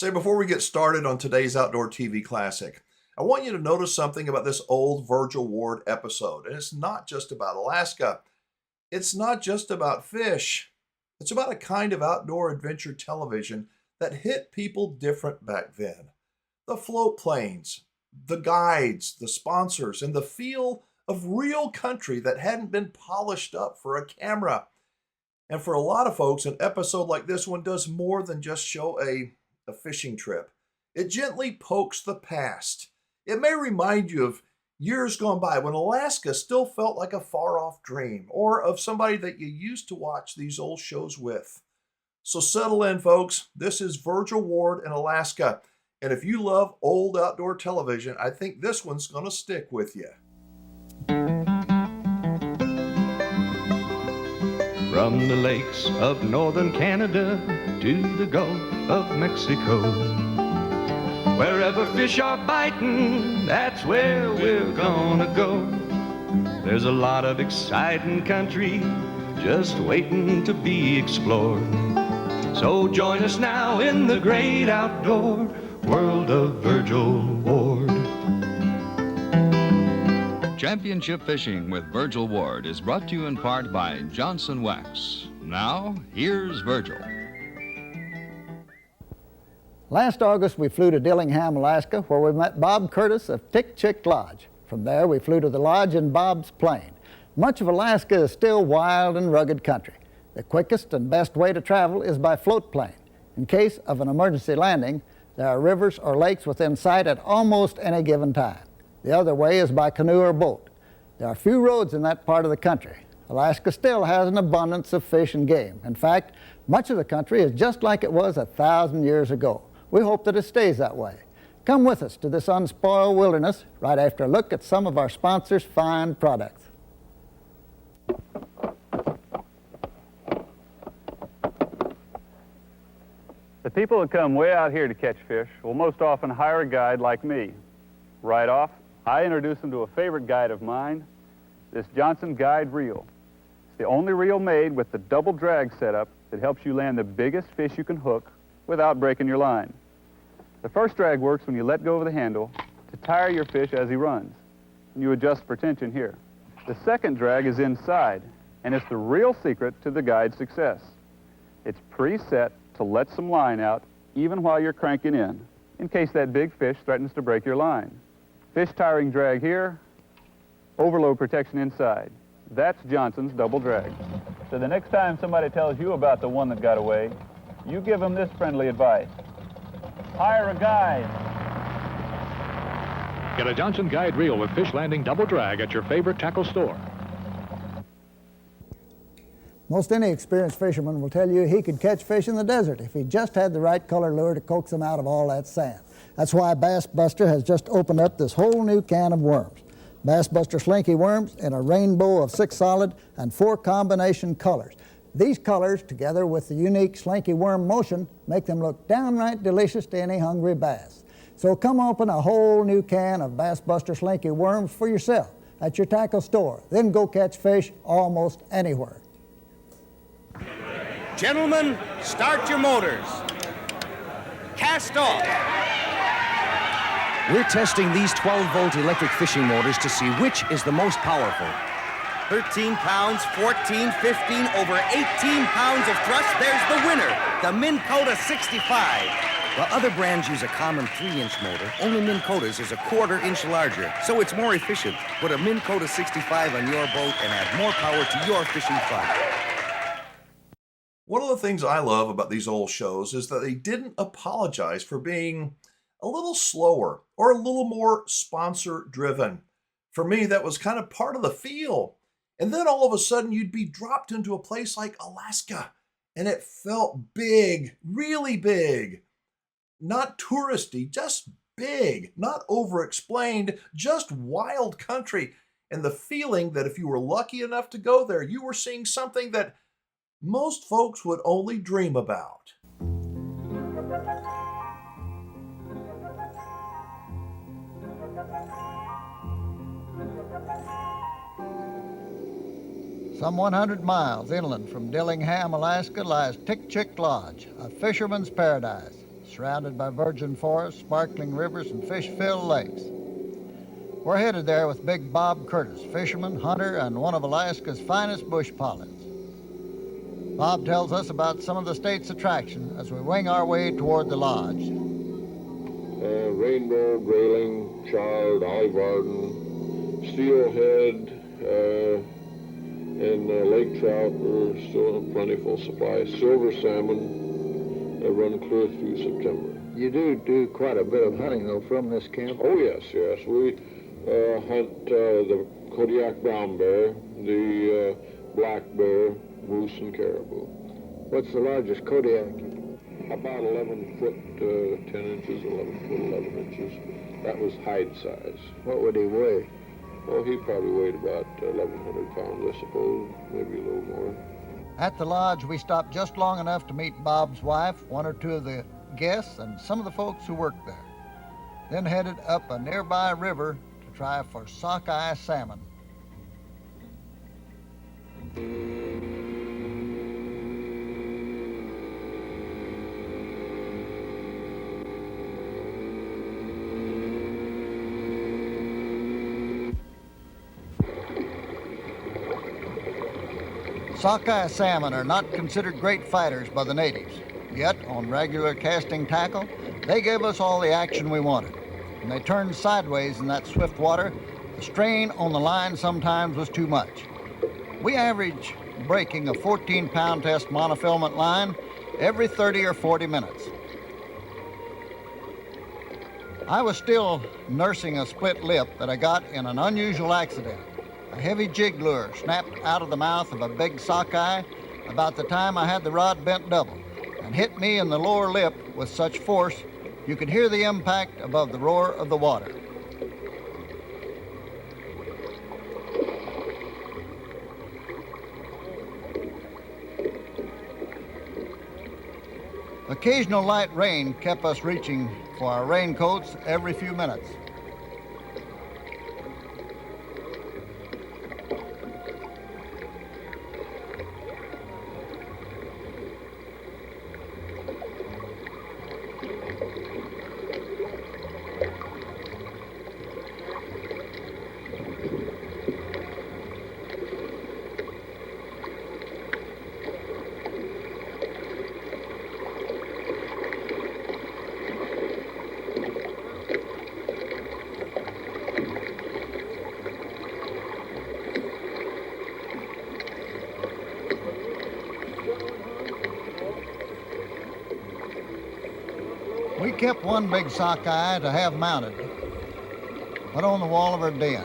Say, before we get started on today's Outdoor TV Classic, I want you to notice something about this old Virgil Ward episode. And it's not just about Alaska. It's not just about fish. It's about a kind of outdoor adventure television that hit people different back then. The float planes, the guides, the sponsors, and the feel of real country that hadn't been polished up for a camera. And for a lot of folks, an episode like this one does more than just show a fishing trip. It gently pokes the past. It may remind you of years gone by when Alaska still felt like a far-off dream, or of somebody that you used to watch these old shows with. So settle in, folks. This is Virgil Ward in Alaska. And if you love old outdoor television, I think this one's going to stick with you. From the lakes of northern Canada to the Gulf of Mexico, wherever fish are biting, that's where we're gonna go. There's a lot of exciting country just waiting to be explored. So join us now in the great outdoor world of Virgil Ward. Championship Fishing with Virgil Ward is brought to you in part by Johnson Wax. Now, here's Virgil. Last August, we flew to Dillingham, Alaska, where we met Bob Curtis of Tik-Chik Lodge. From there, we flew to the lodge in Bob's plane. Much of Alaska is still wild and rugged country. The quickest and best way to travel is by float plane. In case of an emergency landing, there are rivers or lakes within sight at almost any given time. The other way is by canoe or boat. There are few roads in that part of the country. Alaska still has an abundance of fish and game. In fact, much of the country is just like it was 1,000 years ago. We hope that it stays that way. Come with us to this unspoiled wilderness right after a look at some of our sponsors' fine products. The people that come way out here to catch fish will most often hire a guide like me. Right off, I introduce them to a favorite guide of mine, this Johnson Guide Reel. It's the only reel made with the double drag setup that helps you land the biggest fish you can hook without breaking your line. The first drag works when you let go of the handle to tire your fish as he runs, and you adjust for tension here. The second drag is inside, and it's the real secret to the guide's success. It's preset to let some line out even while you're cranking in case that big fish threatens to break your line. Fish tiring drag here, overload protection inside. That's Johnson's double drag. So the next time somebody tells you about the one that got away, you give them this friendly advice. Hire a guide. Get a Johnson Guide Reel with fish landing double drag at your favorite tackle store. Most any experienced fisherman will tell you he could catch fish in the desert if he just had the right color lure to coax them out of all that sand. That's why Bass Buster has just opened up this whole new can of worms. Bass Buster Slinky worms in a rainbow of 6 solid and 4 combination colors. These colors, together with the unique Slinky worm motion, make them look downright delicious to any hungry bass. So come open a whole new can of Bass Buster Slinky worms for yourself at your tackle store. Then go catch fish almost anywhere. Gentlemen, start your motors. Cast off. We're testing these 12-volt electric fishing motors to see which is the most powerful. 13 pounds, 14, 15, over 18 pounds of thrust. There's the winner, the Minn Kota 65. While other brands use a common 3-inch motor, only Minn Kota's is a 1/4 inch larger, so it's more efficient. Put a Minn Kota 65 on your boat and add more power to your fishing fun. One of the things I love about these old shows is that they didn't apologize for being a little slower or a little more sponsor-driven. For me, that was kind of part of the feel. And then all of a sudden, you'd be dropped into a place like Alaska, and it felt big, really big. Not touristy, just big, not over-explained, just wild country. And the feeling that if you were lucky enough to go there, you were seeing something that most folks would only dream about. Some 100 miles inland from Dillingham, Alaska, lies Tik-Chik Lodge, a fisherman's paradise. surrounded by virgin forests, sparkling rivers, and fish-filled lakes. We're headed there with Big Bob Curtis, fisherman, hunter, and one of Alaska's finest bush pollards. Bob tells us about some of the state's attraction as we wing our way toward the lodge. Rainbow, grayling, chard, olive arden, steelhead, and lake trout are still in plentiful supply. Silver salmon run clear through September. You do quite a bit of hunting, though, from this camp? Oh, yes. We hunt the Kodiak brown bear, the black bear, moose, and caribou. What's the largest Kodiak? About 11 foot 10 inches, 11 foot 11 inches. That was hide size. What would he weigh? Well, he probably weighed about 1,100 pounds, I suppose, maybe a little more. At the lodge, we stopped just long enough to meet Bob's wife, one or two of the guests, and some of the folks who worked there. Then headed up a nearby river to try for sockeye salmon. Sockeye salmon are not considered great fighters by the natives. Yet, on regular casting tackle, they gave us all the action we wanted. When they turned sideways in that swift water, the strain on the line sometimes was too much. We average breaking a 14-pound test monofilament line every 30 or 40 minutes. I was still nursing a split lip that I got in an unusual accident. A heavy jig lure snapped out of the mouth of a big sockeye about the time I had the rod bent double and hit me in the lower lip with such force you could hear the impact above the roar of the water. Occasional light rain kept us reaching for our raincoats every few minutes. We kept one big sockeye to have mounted, put on the wall of our den.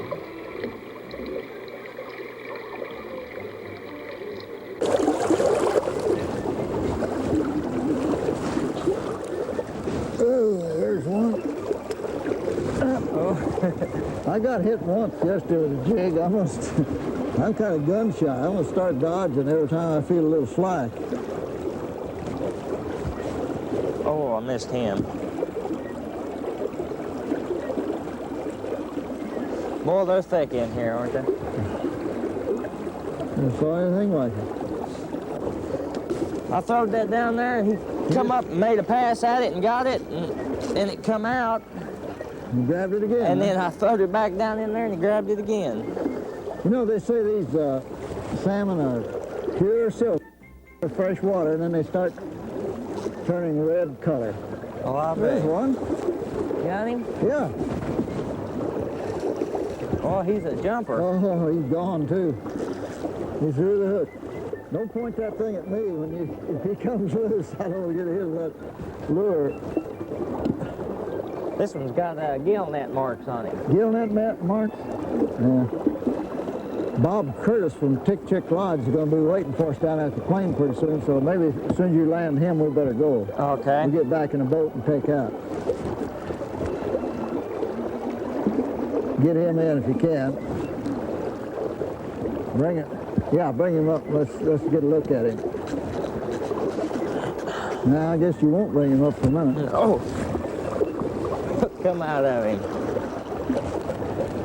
Oh, there's one. Uh-oh. I got hit once yesterday with a jig. I'm kind of gun shy. I'm gonna start dodging every time I feel a little slack. Oh, I missed him. Boy, they're thick in here, aren't they? Never saw anything like it. I throwed that down there, and he come up and made a pass at it and got it, and it come out. You grabbed it again? And then I throwed it back down in there, and he grabbed it again. You know, they say these salmon are pure silver, fresh water, and then they start turning red color. Oh, I bet. There's one. Got him? Yeah. Oh, he's a jumper. Oh, he's gone too. He's through the hook. Don't point that thing at me if he comes loose. I don't want to get hit with that lure. This one's got gill net marks on it. Gill net marks? Yeah. Bob Curtis from Tik-Chik Lodge is going to be waiting for us down at the plane pretty soon, so maybe as soon as you land him, we better go. Okay. We'll get back in the boat and take out. Get him in if you can. Bring it. Yeah, bring him up. Let's get a look at him. Now, I guess you won't bring him up for a minute. Oh. Come out of him.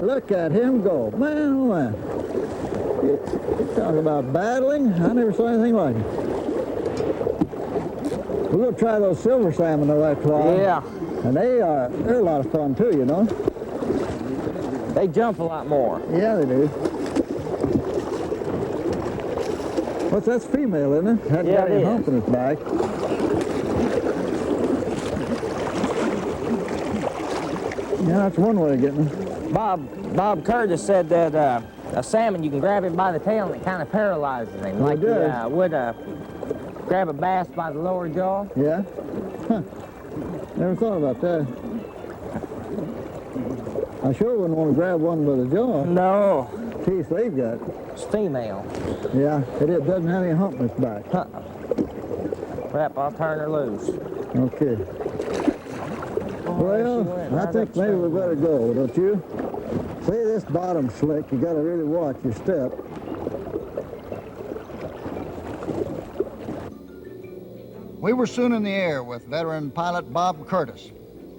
Look at him go. Man, oh man. You talk about battling. I never saw anything like it. We're going to try those silver salmon though, that claw. Yeah. And they're a lot of fun too, you know. They jump a lot more. Yeah, they do. That's female, isn't it? Hadn't got any hump in its back. Yeah, that's one way of getting them. Bob Curtis said that a salmon, you can grab him by the tail and it kind of paralyzes him. Like you would grab a bass by the lower jaw. Yeah? Huh. Never thought about that. I sure wouldn't want to grab one by the jaw. No. Teeth they've got. It's female. Yeah, it doesn't have any hump in its back. Yep, I'll turn her loose. Okay. Well, I think maybe we better go, don't you? See, this bottom slick, you got to really watch your step. We were soon in the air with veteran pilot Bob Curtis,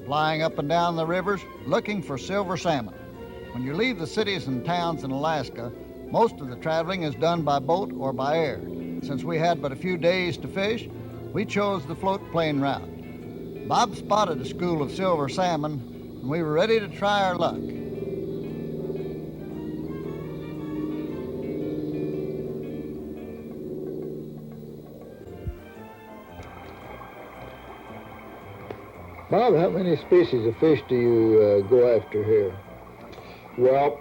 flying up and down the rivers looking for silver salmon. When you leave the cities and towns in Alaska, most of the traveling is done by boat or by air. Since we had but a few days to fish, we chose the float plane route. Bob spotted a school of silver salmon, and we were ready to try our luck. Bob, how many species of fish do you go after here? Well,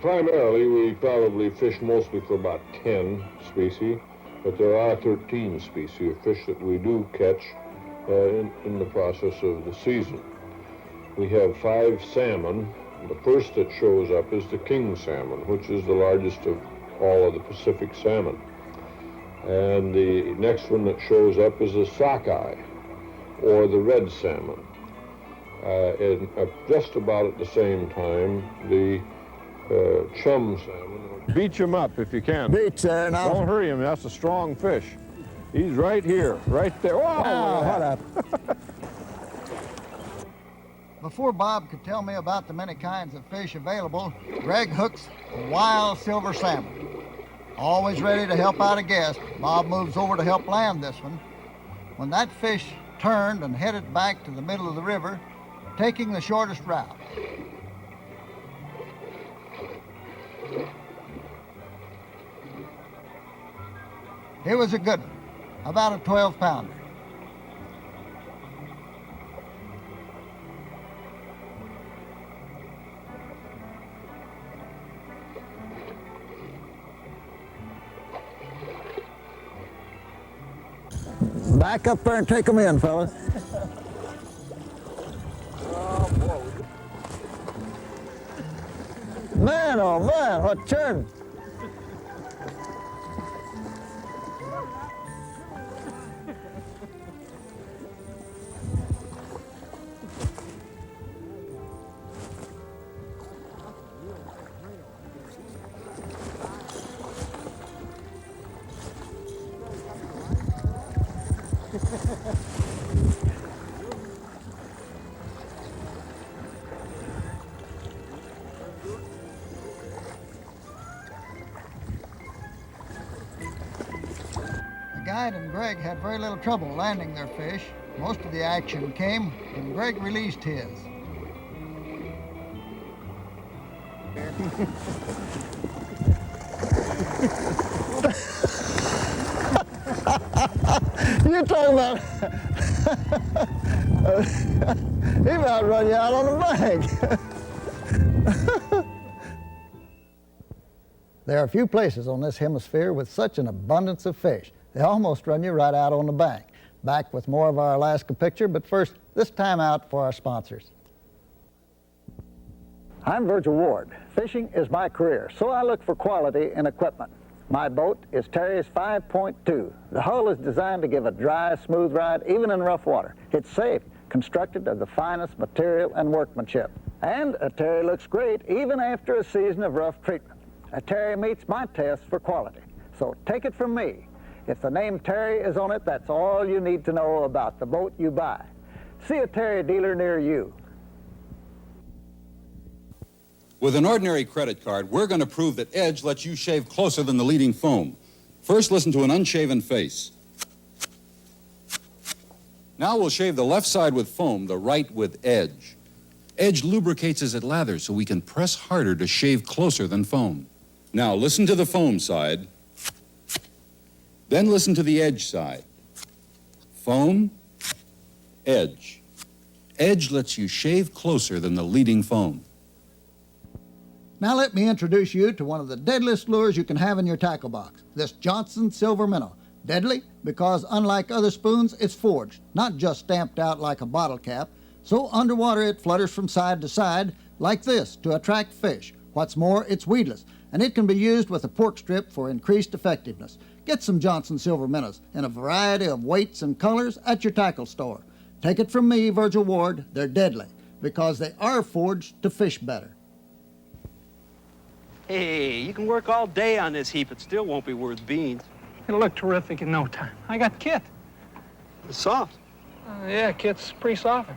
primarily we probably fish mostly for about 10 species, but there are 13 species of fish that we do catch in the process of the season. We have 5 salmon. The first that shows up is the king salmon, which is the largest of all of the Pacific salmon. And the next one that shows up is the sockeye, or the red salmon. And just about at the same time, the chum salmon. Beach him up if you can. Beach there now. Don't hurry him, that's a strong fish. He's right here, right there. Oh, what up? Before Bob could tell me about the many kinds of fish available, Greg hooks a wild silver salmon. Always ready to help out a guest, Bob moves over to help land this one. When that fish turned and headed back to the middle of the river, taking the shortest route. It was a good one, about a 12-pounder. Back up there and take them in, fellas. Man, oh man, what churn. The guide and Greg had very little trouble landing their fish. Most of the action came when Greg released his. You're talking about he about run you out on the bank. There are a few places on this hemisphere with such an abundance of fish. They almost run you right out on the bank. Back with more of our Alaska picture, but first, this time out for our sponsors. I'm Virgil Ward. Fishing is my career, so I look for quality in equipment. My boat is Terry's 5.2. The hull is designed to give a dry, smooth ride, even in rough water. It's safe, constructed of the finest material and workmanship. And a Terry looks great even after a season of rough treatment. A Terry meets my test for quality. So take it from me. If the name Terry is on it, that's all you need to know about the boat you buy. See a Terry dealer near you. With an ordinary credit card, we're going to prove that Edge lets you shave closer than the leading foam. First, listen to an unshaven face. Now we'll shave the left side with foam, the right with edge. Edge lubricates as it lathers so we can press harder to shave closer than foam. Now listen to the foam side, then listen to the edge side. Foam, edge. Edge lets you shave closer than the leading foam. Now let me introduce you to one of the deadliest lures you can have in your tackle box, this Johnson Silver Minnow. Deadly because unlike other spoons, it's forged, not just stamped out like a bottle cap. So underwater it flutters from side to side like this to attract fish. What's more, it's weedless, and it can be used with a pork strip for increased effectiveness. Get some Johnson Silver Minnows in a variety of weights and colors at your tackle store. Take it from me, Virgil Ward, they're deadly because they are forged to fish better. Hey, you can work all day on this heap, it still won't be worth beans. It'll look terrific in no time. I got Kit. It's soft. Yeah, Kit's pretty soft.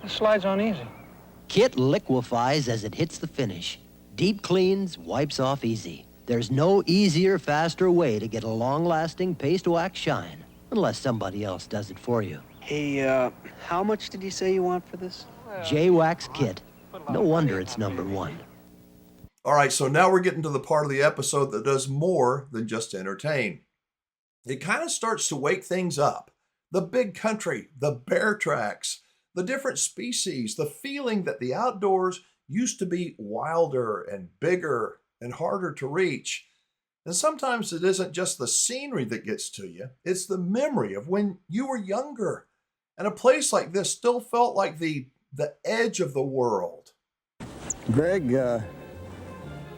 It slides on easy. Kit liquefies as it hits the finish. Deep cleans, wipes off easy. There's no easier, faster way to get a long-lasting paste wax shine, unless somebody else does it for you. Hey, how much did you say you want for this? J-Wax Kit. No wonder it's #1. All right, so now we're getting to the part of the episode that does more than just entertain. It kind of starts to wake things up. The big country, the bear tracks, the different species, the feeling that the outdoors used to be wilder and bigger and harder to reach. And sometimes it isn't just the scenery that gets to you, it's the memory of when you were younger. And a place like this still felt like the edge of the world. Greg, there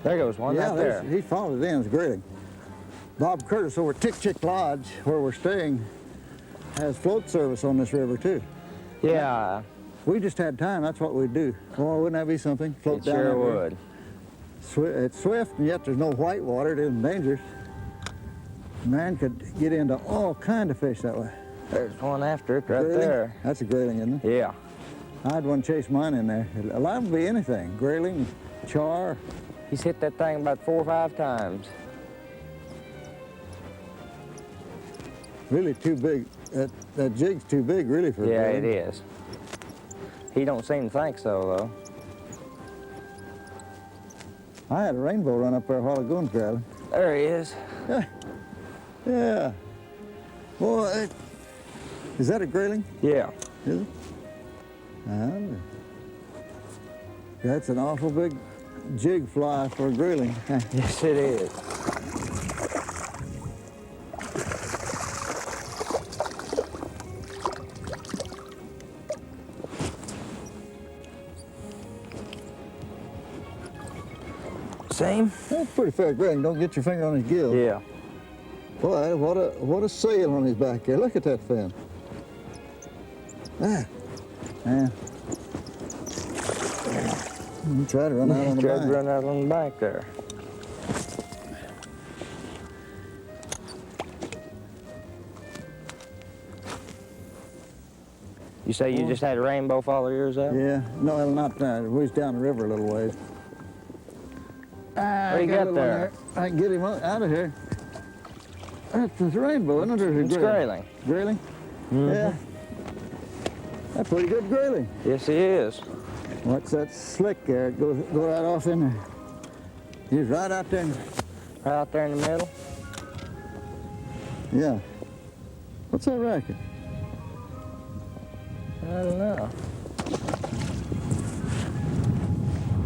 goes one right there. He followed it in, it's grayling. Bob Curtis over at Tik-Chik Lodge, where we're staying, has float service on this river too. Yeah. We just had time, that's what we'd do. Oh, wouldn't that be something? Float It down sure that river. would. It's swift, and yet there's no white water. It isn't dangerous. Man could get into all kind of fish that way. There's one after it right Grayling? there. That's a grayling, isn't it? Yeah. I had one chase mine in there. It allowed to be anything. Grayling, char. He's hit that thing about 4 or 5 times. Really too big. That jig's too big, really, for a Yeah, grayling. it is. He don't seem to think so, though. I had a rainbow run up there a while ago and grab him. There he is. Yeah. Boy, is that a grayling? Yeah. Is it? That's an awful big jig fly for a grayling. Yes, it is. Same? That's pretty fair grayling. Don't get your finger on his gill. Yeah. Boy, what a sail on his back there. Look at that fin. Yeah. He tried to run out on the Tried back. to run out on the back there. You say you just had a rainbow follow yours up? Yeah. No, not that. We was down the river a little ways. What do you got there? I can get him out of here. That's a rainbow, isn't it? Or It's grayling. Grayling? Mm-hmm. Yeah. That's pretty good grayling. Yes, he is. What's that slick there? Go right off in there. He's right out there. Right out there in the middle? Yeah. What's that racket? I don't know.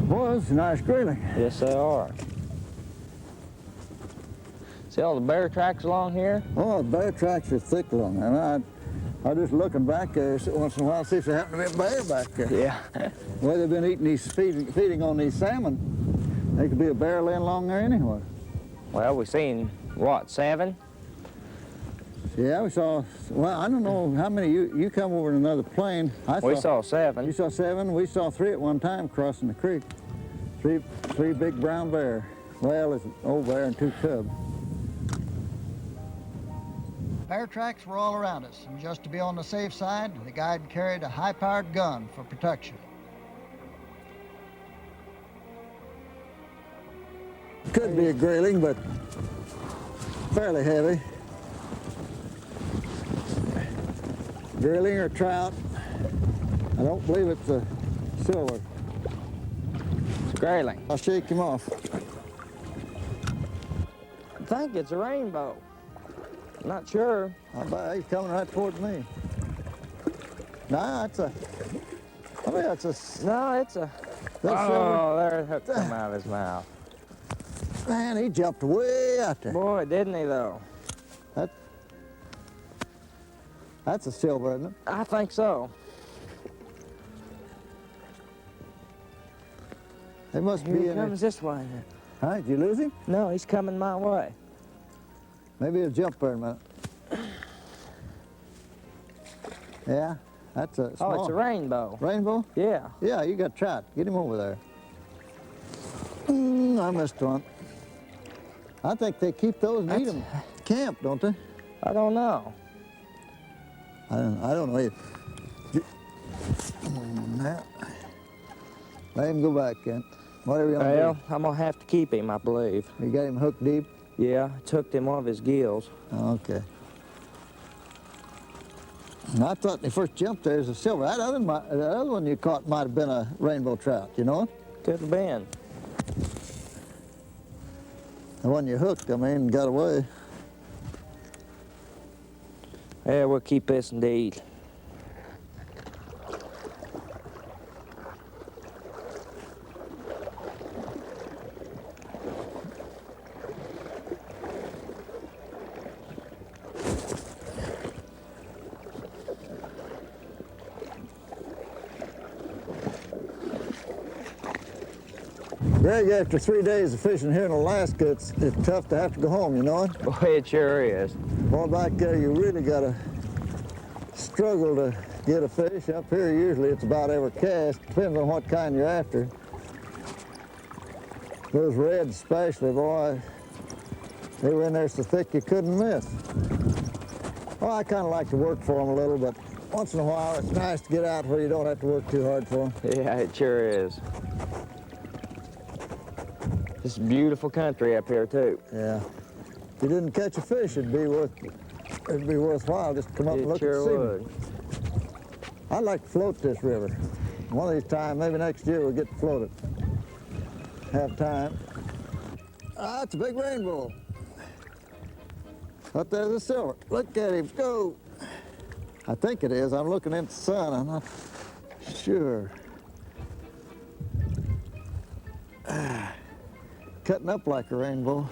Boy, that's a nice grayling. Yes, they are. See all the bear tracks along here? Oh, the bear tracks are thick along there. I just looking back there once in a while to see if there happen to be a bear back there. Yeah. Well, they've been eating these, feeding on these salmon. There could be a bear laying along there anywhere. Well, we've seen, what, 7? Yeah, we saw, well, I don't know how many, you come over in another plane. We saw 7. You saw 7? We saw 3 at one time crossing the creek. Three big brown bear. Well, it's an old bear and 2 cubs. Bear tracks were all around us, and just to be on the safe side, the guide carried a high-powered gun for protection. Could be a grayling, but fairly heavy. grayling or trout. I don't believe it's a silver. It's grayling. I'll shake him off. I think it's a rainbow. Not sure. I'll bet he's coming right towards me. Nah, it's a. I mean, it's a. No, it's a. Oh, there the hook come out of his mouth. Man, he jumped way out there. Boy, didn't he though? That's a silver, isn't it? I think so. It must be He in comes this way. All right, did you lose him? No, he's coming my way. Maybe he'll jump there in a minute. Yeah, that's a small. Oh, it's a rainbow. Rainbow? Yeah. Yeah, you got trout. Get him over there. I missed one. I think they keep those and eat them camp, don't they? I don't know. I don't know. Let him go back, Kent. Whatever you want to do. Well, I'm gonna have to keep him, I believe. You got him hooked deep? Yeah, it's hooked in one of his gills. Okay. And I thought when he first jumped there was a silver. That other one you caught might have been a rainbow trout, you know it? Could have been. The one you hooked, I mean, got away. Yeah, we'll keep this indeed. Greg, after 3 days of fishing here in Alaska, it's tough to have to go home, you know it? Boy, it sure is. Boy, back there, you really got to struggle to get a fish. Up here, usually it's about every cast. Depends on what kind you're after. Those reds especially, boy, they were in there so thick you couldn't miss. Well, I kind of like to work for them a little, but once in a while, it's nice to get out where you don't have to work too hard for them. Yeah, it sure is. It's beautiful country up here, too. Yeah. If you didn't catch a fish, it'd be worthwhile just to come up and look sure at the would. I'd like to float this river. One of these times, maybe next year, we'll get to float it. Have time. Ah, it's a big rainbow. Up there's a silver. Look at him go. I think it is. I'm looking into the sun. I'm not sure. Cutting up like a rainbow.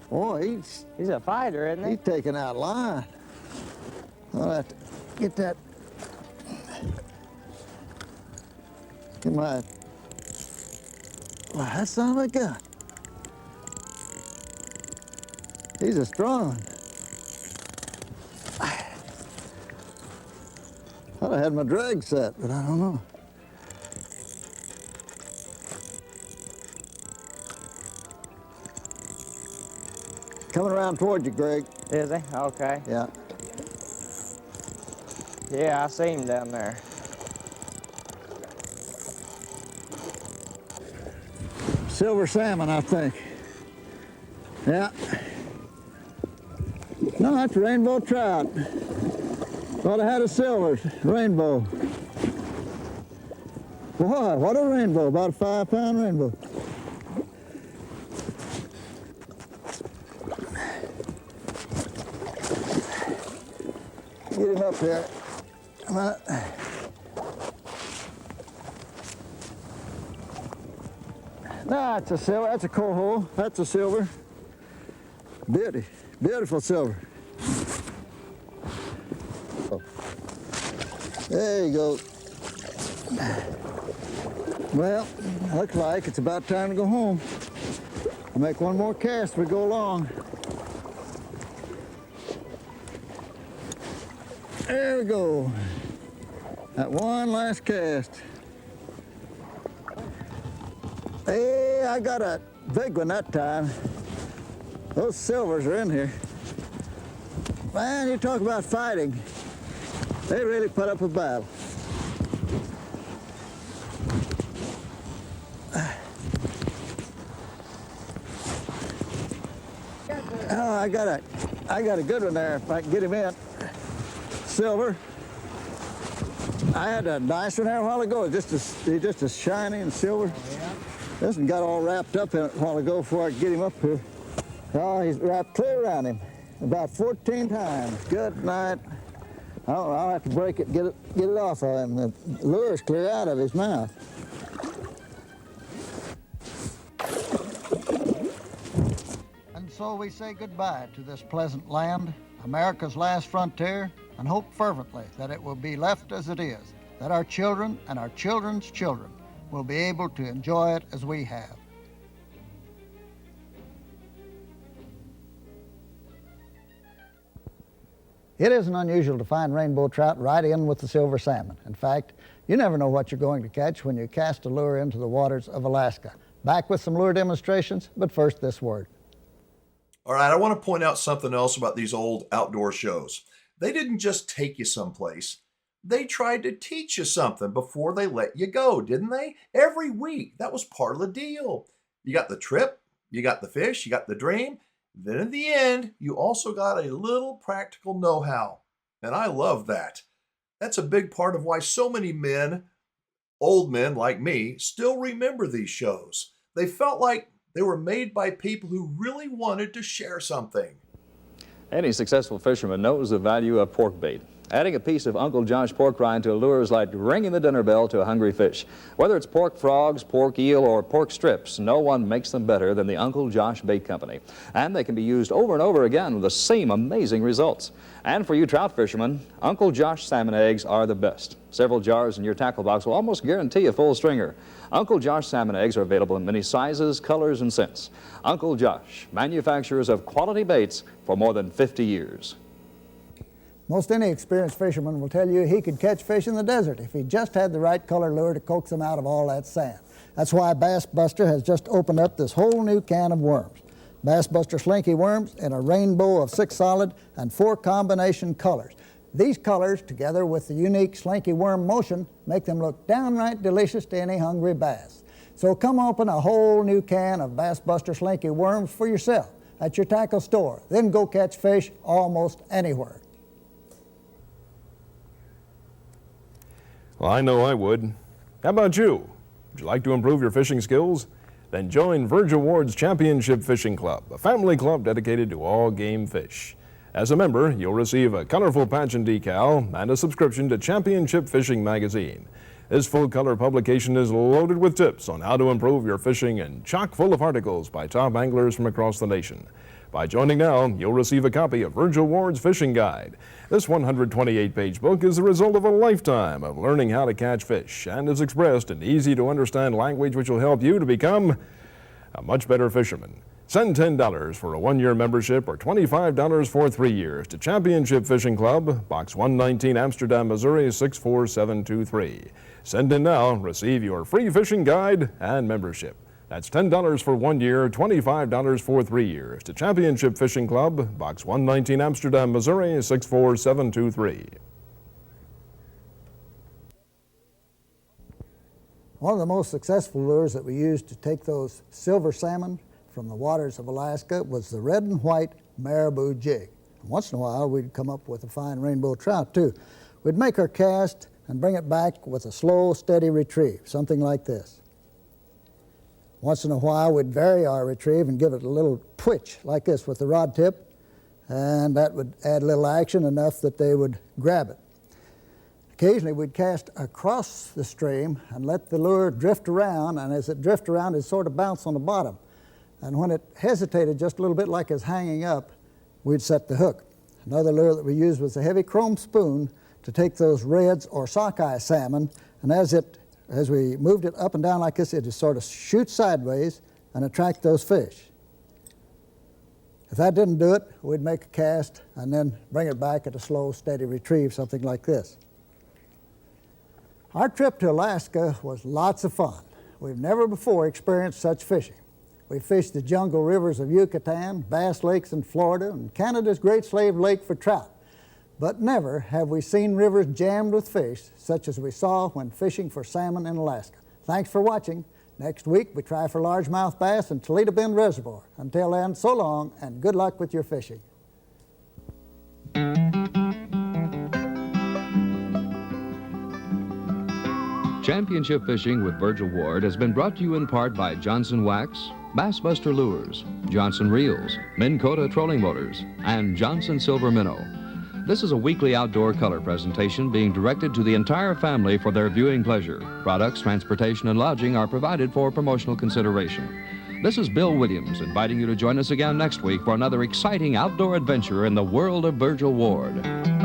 Boy, he's a fighter, isn't he? He's taking out line. I'll have to get that. Get my. Well, that son of a gun. He's a strong one. Thought I had my drag set, but I don't know. Coming around toward you, Greg. Is he? Okay. Yeah. Yeah, I see him down there. Silver salmon, I think. Yeah. No, that's rainbow trout. Thought I had a silver rainbow. Boy, what a rainbow, about a 5-pound rainbow. Get him up here. Come on. Nah, that's a silver, that's a coho, that's a silver. Beautiful silver. There you go. Well, looks like it's about time to go home. I'll make one more cast as we go along. There we go. That one last cast. Hey, I got a big one that time. Those silvers are in here. Man, you talk about fighting. They really put up a battle. I got a good one there if I can get him in. Silver. I had a nice one there a while ago, just as shiny and silver. Yeah. This one got all wrapped up in it a while ago before I could get him up here. Oh, he's wrapped clear around him about 14 times. Good night. I'll have to break it, get it off of him. The lure's clear out of his mouth. And so we say goodbye to this pleasant land, America's last frontier, and hope fervently that it will be left as it is, that our children and our children's children will be able to enjoy it as we have. It isn't unusual to find rainbow trout right in with the silver salmon. In fact, you never know what you're going to catch when you cast a lure into the waters of Alaska. Back with some lure demonstrations, but first this word. All right, I want to point out something else about these old outdoor shows. They didn't just take you someplace. They tried to teach you something before they let you go, didn't they? Every week, that was part of the deal. You got the trip, you got the fish, you got the dream. Then in the end, you also got a little practical know-how. And I love that. That's a big part of why so many men, old men like me, still remember these shows. They felt like they were made by people who really wanted to share something. Any successful fisherman knows the value of pork bait. Adding a piece of Uncle Josh pork rind to a lure is like ringing the dinner bell to a hungry fish. Whether it's pork frogs, pork eel, or pork strips, no one makes them better than the Uncle Josh Bait Company. And they can be used over and over again with the same amazing results. And for you trout fishermen, Uncle Josh salmon eggs are the best. Several jars in your tackle box will almost guarantee a full stringer. Uncle Josh salmon eggs are available in many sizes, colors, and scents. Uncle Josh, manufacturers of quality baits for more than 50 years. Most any experienced fisherman will tell you he could catch fish in the desert if he just had the right color lure to coax them out of all that sand. That's why Bass Buster has just opened up this whole new can of worms. Bass Buster Slinky worms in a rainbow of 6 solid and 4 combination colors. These colors, together with the unique Slinky worm motion, make them look downright delicious to any hungry bass. So come open a whole new can of Bass Buster Slinky worms for yourself at your tackle store. Then go catch fish almost anywhere. Well, I know I would. How about you? Would you like to improve your fishing skills? Then join Virgil Ward's Championship Fishing Club, a family club dedicated to all game fish. As a member, you'll receive a colorful patch and decal and a subscription to Championship Fishing Magazine. This full-color publication is loaded with tips on how to improve your fishing and chock full of articles by top anglers from across the nation. By joining now, you'll receive a copy of Virgil Ward's Fishing Guide. This 128-page book is the result of a lifetime of learning how to catch fish and is expressed in easy-to-understand language which will help you to become a much better fisherman. Send $10 for a 1-year membership or $25 for 3 years to Championship Fishing Club, Box 119, Amsterdam, Missouri 64723. Send in now, receive your free fishing guide and membership. That's $10 for 1 year, $25 for 3 years to Championship Fishing Club, Box 119, Amsterdam, Missouri 64723. One of the most successful lures that we used to take those silver salmon from the waters of Alaska was the red and white marabou jig. And once in a while, we'd come up with a fine rainbow trout, too. We'd make our cast and bring it back with a slow, steady retrieve, something like this. Once in a while, we'd vary our retrieve and give it a little twitch like this with the rod tip, and that would add a little action enough that they would grab it. Occasionally, we'd cast across the stream and let the lure drift around, and as it drifted around, it'd sort of bounce on the bottom. And when it hesitated just a little bit like it's hanging up, we'd set the hook. Another lure that we used was a heavy chrome spoon to take those reds or sockeye salmon, and as we moved it up and down like this, it would sort of shoot sideways and attract those fish. If that didn't do it, we'd make a cast and then bring it back at a slow, steady retrieve, something like this. Our trip to Alaska was lots of fun. We've never before experienced such fishing. We fished the jungle rivers of Yucatan, Bass Lakes in Florida, and Canada's Great Slave Lake for trout. But never have we seen rivers jammed with fish such as we saw when fishing for salmon in Alaska. Thanks for watching. Next week, we try for largemouth bass in Toledo Bend Reservoir. Until then, so long and good luck with your fishing. Championship Fishing with Virgil Ward has been brought to you in part by Johnson Wax, Bassbuster Lures, Johnson Reels, Minn Kota Trolling Motors, and Johnson Silver Minnow. This is a weekly outdoor color presentation being directed to the entire family for their viewing pleasure. Products, transportation, and lodging are provided for promotional consideration. This is Bill Williams inviting you to join us again next week for another exciting outdoor adventure in the world of Virgil Ward.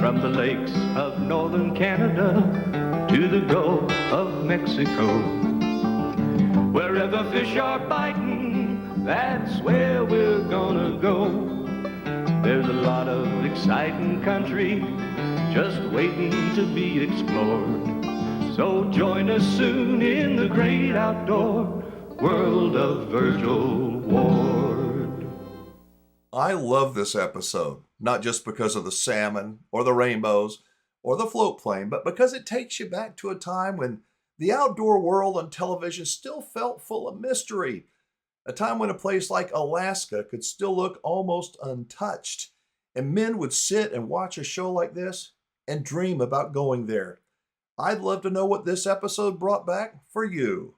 From the lakes of northern Canada to the Gulf of Mexico, wherever fish are biting, that's where we're gonna go. There's a lot of exciting country just waiting to be explored. So join us soon in the great outdoor world of Virgil Ward. I love this episode, not just because of the salmon or the rainbows or the float plane, but because it takes you back to a time when the outdoor world on television still felt full of mystery. A time when a place like Alaska could still look almost untouched, and men would sit and watch a show like this and dream about going there. I'd love to know what this episode brought back for you.